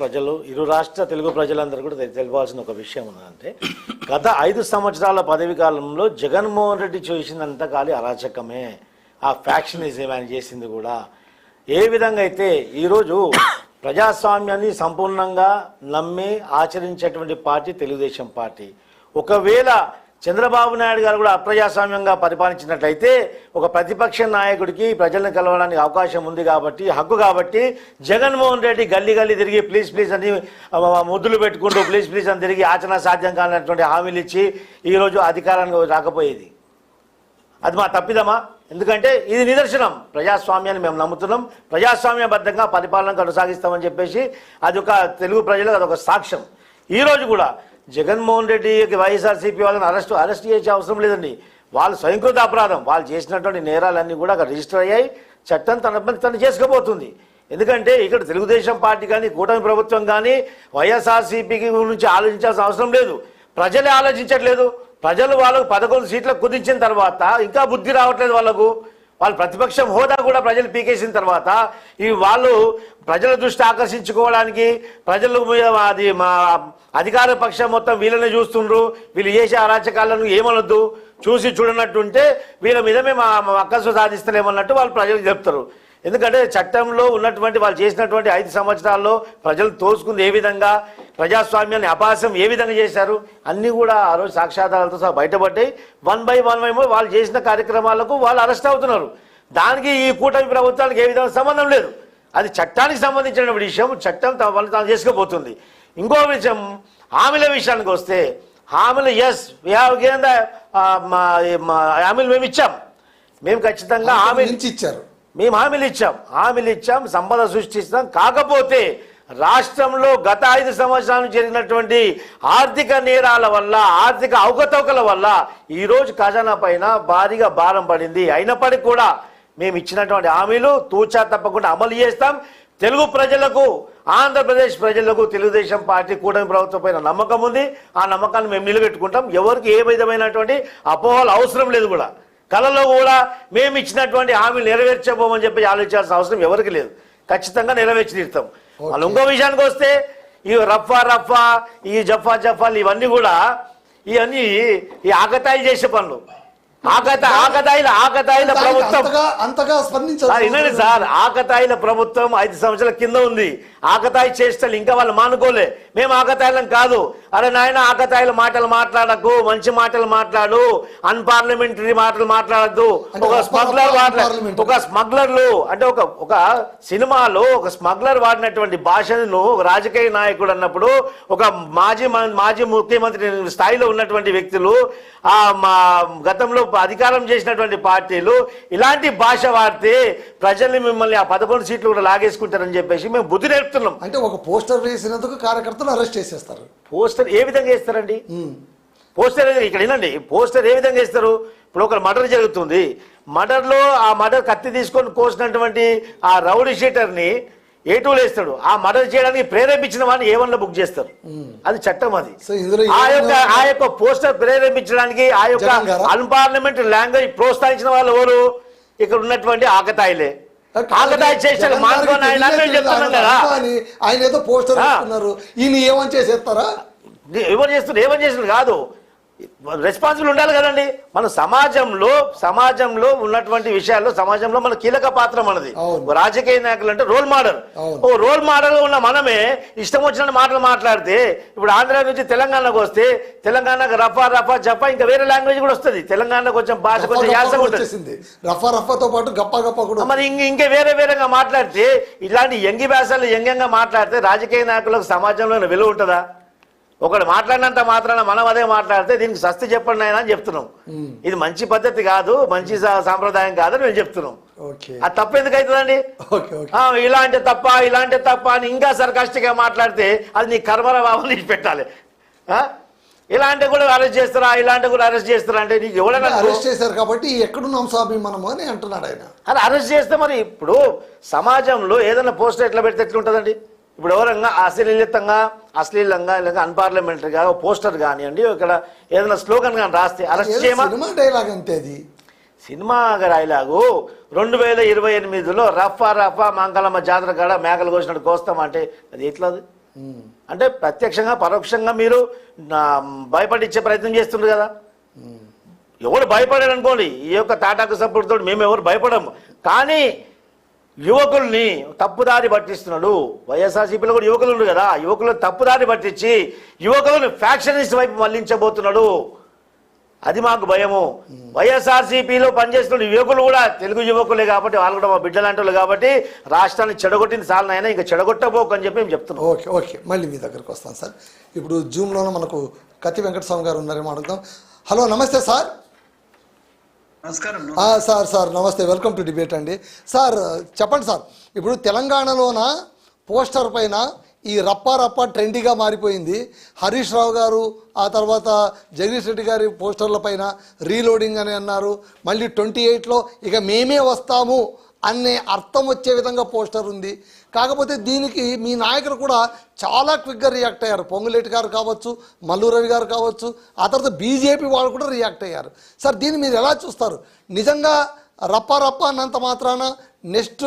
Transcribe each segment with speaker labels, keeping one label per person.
Speaker 1: ప్రజలు ఇరు రాష్ట్ర తెలుగు ప్రజలందరూ కూడా తెలియాల్సిన ఒక విషయం ఉన్నదంటే గత 5 సంవత్సరాల పదవి కాలంలో జగన్మోహన్ రెడ్డి చేసినంత కాలి అరాచకమే. ఆ ఫ్యాక్షనిజం ఆయన చేసింది కూడా ఏ విధంగా అయితే ఈరోజు ప్రజాస్వామ్యాన్ని సంపూర్ణంగా నమ్మి ఆచరించేటువంటి పార్టీ తెలుగుదేశం పార్టీ. ఒకవేళ చంద్రబాబు నాయుడు గారు కూడా అప్రజాస్వామ్యంగా పరిపాలించినట్లయితే ఒక ప్రతిపక్ష నాయకుడికి ప్రజలను కలవడానికి అవకాశం ఉంది కాబట్టి, హక్కు కాబట్టి జగన్మోహన్ రెడ్డి గల్లీ గల్లీ తిరిగి ప్లీజ్ ప్లీజ్ అని ముద్దులు పెట్టుకుంటూ ప్లీజ్ ప్లీజ్ అని తిరిగి ఆచరణ సాధ్యం కానటువంటి హామీలు ఇచ్చి ఈరోజు అధికారానికి రాకపోయేది. అది మా తప్పిదమా? ఎందుకంటే ఇది నిదర్శనం, ప్రజాస్వామ్యాన్ని మేము నమ్ముతున్నాం, ప్రజాస్వామ్యబద్ధంగా పరిపాలన కొనసాగిస్తామని చెప్పేసి అది ఒక తెలుగు ప్రజలకు అదొక సాక్ష్యం. ఈరోజు కూడా జగన్మోహన్ రెడ్డికి వైఎస్ఆర్సీపీ వాళ్ళని అరెస్ట్ చేసే అవసరం లేదండి. వాళ్ళు స్వయంకృత అపరాధం, వాళ్ళు చేసినటువంటి నేరాలన్నీ కూడా అక్కడ రిజిస్టర్ అయ్యాయి, చట్టం తన పని తను చేసుకుపోతుంది. ఎందుకంటే ఇక్కడ తెలుగుదేశం పార్టీ కానీ కూటమి ప్రభుత్వం కానీ వైఎస్ఆర్సీపీకి గురించి ఆలోచించాల్సిన అవసరం లేదు. ప్రజలే ఆలోచించట్లేదు. ప్రజలు వాళ్ళకు 11 సీట్లకు కుదించిన తర్వాత ఇంకా బుద్ధి రావట్లేదు వాళ్ళకు. వాళ్ళు ప్రతిపక్షం హోదా కూడా ప్రజలు పీకేసిన తర్వాత ఈ వాళ్ళు ప్రజల దృష్టి ఆకర్షించుకోవడానికి ప్రజలు అది మా అధికార పక్షం మొత్తం వీళ్ళని చూస్తుండ్రు, వీళ్ళు చేసే అరాచకాలను ఏమనొద్దు, చూసి చూడనట్టుంటే వీళ్ళ మీద మేము అక్కసు సాధిస్తలేమన్నట్టు వాళ్ళు ప్రజలకు చెప్తారు. ఎందుకంటే చట్టంలో ఉన్నటువంటి వాళ్ళు చేసినటువంటి 5 సంవత్సరాల్లో ప్రజలు తోసుకుంది ఏ విధంగా, ప్రజాస్వామ్యాన్ని అపహాస్యం ఏ విధంగా చేశారు అన్నీ కూడా ఆ రోజు సాక్ష్యాధారాలతో సహా బయటపడ్డాయి. వన్ బై వన్ వాళ్ళు చేసిన కార్యక్రమాలకు వాళ్ళు అరెస్ట్ అవుతున్నారు. దానికి ఈ కూటమి ప్రభుత్వానికి ఏ విధంగా సంబంధం లేదు. అది చట్టానికి సంబంధించిన విషయం, చట్టం వాళ్ళు తాను చేసుకుపోతుంది. ఇంకో విషయం, హామీల విషయానికి వస్తే హామీలు ఎస్ హామీలు మేము ఇచ్చాం, మేము ఖచ్చితంగా హామీలు ఇచ్చారు, మేము హామీలు ఇచ్చాం, సంపద సృష్టిస్తాం. కాకపోతే రాష్ట్రంలో గత 5 సంవత్సరాలు జరిగినటువంటి ఆర్థిక నేరాల వల్ల, ఆర్థిక అవకతవకల వల్ల ఈరోజు ఖజానా పైన భారీగా భారం పడింది. అయినప్పటికీ కూడా మేము ఇచ్చినటువంటి హామీలు తూచా తప్పకుండా అమలు చేస్తాం. తెలుగు ప్రజలకు, ఆంధ్రప్రదేశ్ ప్రజలకు తెలుగుదేశం పార్టీ కూటమి ప్రభుత్వం పైన నమ్మకం ఉంది. ఆ నమ్మకాన్ని మేము నిలబెట్టుకుంటాం. ఎవరికి ఏ విధమైనటువంటి అపోహలు అవసరం లేదు. కూడా కళలో కూడా మేము ఇచ్చినటువంటి హామీలు నెరవేర్చబోమని చెప్పి ఆలోచించాల్సిన అవసరం ఎవరికి లేదు. ఖచ్చితంగా నెరవేర్చి తీరుతాం. వాళ్ళు ఇంకో విషయానికి వస్తే ఈ రఫా ఈ జఫాలు ఇవన్నీ కూడా ఇవన్నీ ఈ ఆకతాయి చేసే పనులు. ఆకతాయిల ప్రభుత్వం
Speaker 2: అంతగా స్పందించారు.
Speaker 1: వినండి సార్, ఆకతాయిల ప్రభుత్వం 5 సంవత్సరాల కింద ఉంది. ఆకతాయి చేష్టలు ఇంకా వాళ్ళు మానుకోలే. మేము ఆకతాయిలం కాదు. అరే నాయన, ఆకతాయిల మాటలు మాట్లాడకు, మంచి మాటలు మాట్లాడు, అన్పార్లమెంటరీ మాటలు మాట్లాడద్దు. ఒక స్మగ్లర్లు అంటే ఒక సినిమాలో ఒక స్మగ్లర్ వాడినటువంటి భాషను రాజకీయ నాయకుడు అన్నప్పుడు ఒక మాజీ ముఖ్యమంత్రి స్థాయిలో ఉన్నటువంటి వ్యక్తులు, గతంలో అధికారం చేసినటువంటి పార్టీలు ఇలాంటి భాష వాడితే ప్రజల్ని మిమ్మల్ని ఆ 11 సీట్లు కూడా లాగేసుకుంటారని చెప్పేసి మేము బుద్ధి నేర్పుతున్నాం.
Speaker 2: అంటే ఒక పోస్టర్ వేసినందుకు కార్యకర్తలు అరెస్ట్ చేసేస్తారు.
Speaker 1: పోస్టర్ ఏ విధంగా వేస్తారండి? పోస్టర్ ఇక్కడ వినండి, పోస్టర్ ఏ విధంగా వేస్తారు? ఇప్పుడు ఒక మర్డర్ జరుగుతుంది, మర్డర్లో ఆ మర్డర్ కత్తి తీసుకొని కోసినటువంటి ఆ రౌడీ షీటర్ని ఏటూలు వేస్తాడు. ఆ మర్డర్ చేయడానికి ప్రేరేపించిన వాడిని ఏమన్నా బుక్ చేస్తారు. అది చట్టం. అది ఆ యొక్క పోస్టర్ ప్రేరేపించడానికి ఆ యొక్క అన్పార్లమెంటరీ లాంగ్వేజ్ ప్రోత్సహించిన వాళ్ళు ఎవరు? ఇక్కడ ఉన్నటువంటి ఆకతాయిలే. ఆకతాయి చేస్తారు. చెప్తున్నాం కదా,
Speaker 2: ఆయన ఏదో పోస్టర్ ఈయన ఏమని చేసేస్తారా?
Speaker 1: ఏమని చేస్తున్నారు కాదు, రెస్పాన్సిబుల్ ఉండాలి కదండి. మన సమాజంలో ఉన్నటువంటి విషయాల్లో సమాజంలో మన కీలక పాత్ర మనది. రాజకీయ నాయకులు అంటే రోల్ మోడల్. ఓ రోల్ మోడల్ ఉన్న మనమే ఇష్టం వచ్చిన మాటలు మాట్లాడితే, ఇప్పుడు ఆంధ్ర నుంచి తెలంగాణకు వస్తే తెలంగాణకు రఫా జఫా ఇంకా వేరే లాంగ్వేజ్ కూడా వస్తుంది. తెలంగాణ కొంచెం భాష కొంచెం యాసగా ఉంటుంది.
Speaker 2: రఫాతో పాటు గప్ప కూడా
Speaker 1: మరి ఇంకా వేరేగా మాట్లాడితే, ఇలాంటి యంగి భాషలు యంగంగా మాట్లాడితే రాజకీయ నాయకులకు సమాజంలో విలువ ఉంటుందా? ఒకడు మాట్లాడినంత మాత్రాన మనం అదే మాట్లాడితే దీనికి సస్తి చెప్పండి ఆయన అని చెప్తున్నాం. ఇది మంచి పద్ధతి కాదు, మంచి సాంప్రదాయం కాదని మేము చెప్తున్నాం. అది తప్పు ఎందుకు అవుతుందండి? ఇలాంటి తప్ప అని ఇంకా సర్కాస్టిక్గా మాట్లాడితే అది నీ కర్మర బాబు నీకు పెట్టాలి. ఇలాంటి కూడా అరెస్ట్ చేస్తారా, ఇలాంటి కూడా అరెస్ట్ చేస్తారా అంటే నీకు ఎవరైనా
Speaker 2: అరెస్ట్ చేశారు కాబట్టి ఎక్కడున్నాం స్వాభిమానము అని అంటున్నాడు ఆయన.
Speaker 1: అది అరెస్ట్ చేస్తే మరి ఇప్పుడు సమాజంలో ఏదైనా పోస్టర్ ఎట్లా పెడితే ఎట్లుంటుందండి? ఇప్పుడు ఎవరైనా అశ్లీలంగా లేదా అన్పార్లమెంటరీగా పోస్టర్ కానివ్వండి, ఇక్కడ ఏదైనా స్లోగన్ కానీ రాస్తే అరెస్ట్ చేయమా?
Speaker 2: సినిమా డైలాగ్ అంతే. అది
Speaker 1: సినిమా డైలాగు. 2028లో రఫా మంగళమ్మ జాతర కాడ మేకలు కోసినట్టు కోస్తామంటే అది ఎట్లా? అంటే ప్రత్యక్షంగా పరోక్షంగా మీరు భయపడిచ్చే ప్రయత్నం చేస్తుండ్రు కదా. ఎవరు భయపడారు అనుకోండి, ఈ యొక్క తాటాకు సపోర్ట్ తోటి మేము ఎవరు భయపడము. కానీ యువకుల్ని తప్పుదారి పట్టిస్తున్నాడు. వైఎస్ఆర్సీపీలో కూడా యువకులు ఉన్నారు కదా, యువకులను తప్పుదారి పట్టించి యువకులను ఫ్యాక్షనిస్ట్ వైపు మళ్లించబోతున్నాడు. అది మాకు భయము. వైఎస్ఆర్సీపీలో పనిచేస్తున్న యువకులు కూడా తెలుగు యువకులే కాబట్టి వాళ్ళు కూడా మా బిడ్డలాంటి వాళ్ళు కాబట్టి రాష్ట్రాన్ని చెడగొట్టింది చాలనైనా ఇంకా చెడగొట్టబోకు అని చెప్పి మేము చెప్తున్నాం.
Speaker 2: ఓకే ఓకే మళ్ళీ మీ దగ్గరకు వస్తాను సార్. ఇప్పుడు జూమ్లోనే మనకు కత్తి వెంకటస్వామి గారు ఉన్నారేమో అడుగుదాం. హలో నమస్తే సార్.
Speaker 3: నమస్కారం.
Speaker 2: సార్ నమస్తే, వెల్కమ్ టు డిబేట్ అండి. సార్ చెప్పండి సార్, ఇప్పుడు తెలంగాణలోన పోస్టర్ పైన ఈ రప్ప ట్రెండీగా మారిపోయింది. హరీష్ రావు గారు ఆ తర్వాత జగదీష్ రెడ్డి గారి పోస్టర్ల పైన రీలోడింగ్ అని అన్నారు. మళ్ళీ 28లో ఇక మేమే వస్తాము అనే అర్థం వచ్చే విధంగా పోస్టర్ ఉంది. కాకపోతే దీనికి మీ నాయకులు కూడా చాలా క్విక్గా రియాక్ట్ అయ్యారు. పొంగులేటి గారు కావచ్చు, మల్లు రవి గారు కావచ్చు, ఆ తర్వాత బీజేపీ వాళ్ళు కూడా రియాక్ట్ అయ్యారు. సార్ దీన్ని మీరు ఎలా చూస్తారు? నిజంగా రప్ప అన్నంత మాత్రాన నెక్స్ట్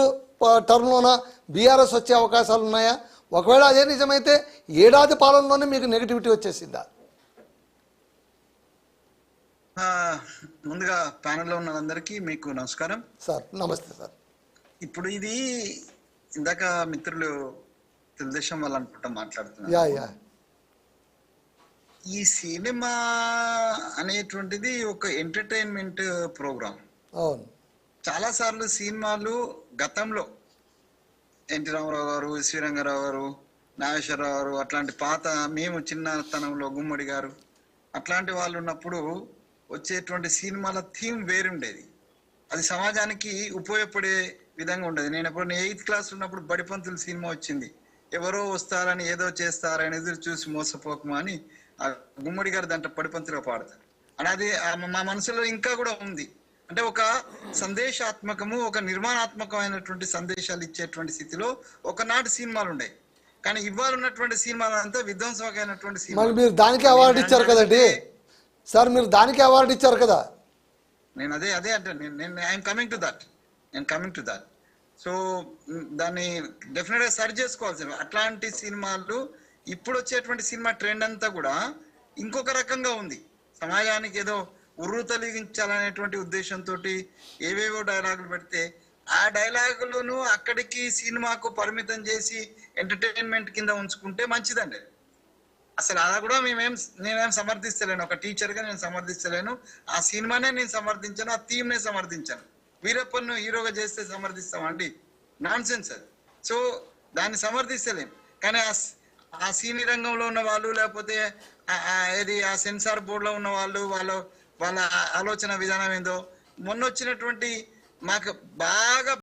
Speaker 2: టర్మ్లోన బీఆర్ఎస్ వచ్చే అవకాశాలు ఉన్నాయా? ఒకవేళ అదే నిజమైతే ఏడాది పాలనలోనే మీకు నెగిటివిటీ వచ్చేసిందా?
Speaker 3: ముందుగా ప్యానెల్లో ఉన్న అందరికీ మీకు నమస్కారం
Speaker 2: సార్. నమస్తే సార్.
Speaker 3: ఇప్పుడు ఇది ఇందాక మిత్రులు తెలుగుదేశం వాళ్ళు అనుకుంటా మాట్లాడుతున్నారు.
Speaker 2: యా
Speaker 3: ఈ సినిమా అనేటువంటిది ఒక ఎంటర్టైన్మెంట్ ప్రోగ్రామ్.
Speaker 2: అవును.
Speaker 3: చాలా సార్లు సినిమాలు గతంలో ఎన్టీ రామారావు గారు, శ్రీరంగారావు గారు, నాగేశ్వరరావు గారు, అట్లాంటి పాత మేము చిన్నతనంలో గుమ్మడి గారు అట్లాంటి వాళ్ళు ఉన్నప్పుడు వచ్చేటువంటి సినిమాల థీమ్ వేరుండేది. అది సమాజానికి ఉపయోగపడే విధంగా ఉండేది. నేను ఎప్పుడు 8th క్లాస్ ఉన్నప్పుడు బడిపంతులు సినిమా వచ్చింది. ఎవరో వస్తారని ఏదో చేస్తారని ఎదురు చూసి మోసపోకమా అని ఆ గుమ్మడి గారు దాంట్లో బడిపంతులుగా పాడతారు. అని అది మా మనసులో ఇంకా కూడా ఉంది. అంటే ఒక సందేశాత్మకము, ఒక నిర్మాణాత్మకమైనటువంటి సందేశాలు ఇచ్చేటువంటి స్థితిలో ఒకనాటి సినిమాలు ఉన్నాయి. కానీ ఇవాళ ఉన్నటువంటి సినిమాలు అంతా విధ్వంసమైనటువంటి సినిమాలు.
Speaker 2: మీరు దానికి అవార్డు ఇచ్చారు కదండి సార్, మీరు దానికి అవార్డు ఇచ్చారు కదా.
Speaker 3: నేను అదే అంటే నేను I'm coming to that. So దాన్ని డెఫినెట్ గా సరి చేసుకోవాల్సింది. అట్లాంటి సినిమాలు ఇప్పుడు వచ్చేటువంటి సినిమా ట్రెండ్ అంతా కూడా ఇంకొక రకంగా ఉంది. సమాజానికి ఏదో ఉర్రు తొలగించాలనేటువంటి ఉద్దేశంతో ఏవేవో డైలాగులు పెడితే ఆ డైలాగులను అక్కడికి సినిమాకు పరిమితం చేసి ఎంటర్టైన్మెంట్ కింద ఉంచుకుంటే మంచిదండి. అసలు అలా కూడా నేనేం సమర్థిస్తలేను. ఒక టీచర్గా నేను సమర్థిస్తలేను. ఆ సినిమానే నేను సమర్థించాను, ఆ థీమ్నే సమర్థించాను. వీరప్పను హీరోగా చేస్తే సమర్థిస్తామండి? నాన్ సెన్స్ అది. సో దాన్ని సమర్థిస్తలేం. కానీ ఆ సినీ రంగంలో ఉన్న వాళ్ళు, లేకపోతే ఏది ఆ సెన్సార్ బోర్డులో ఉన్న వాళ్ళు, వాళ్ళ ఆలోచన విధానం ఏందో మొన్న వచ్చినటువంటి మాకు బాగా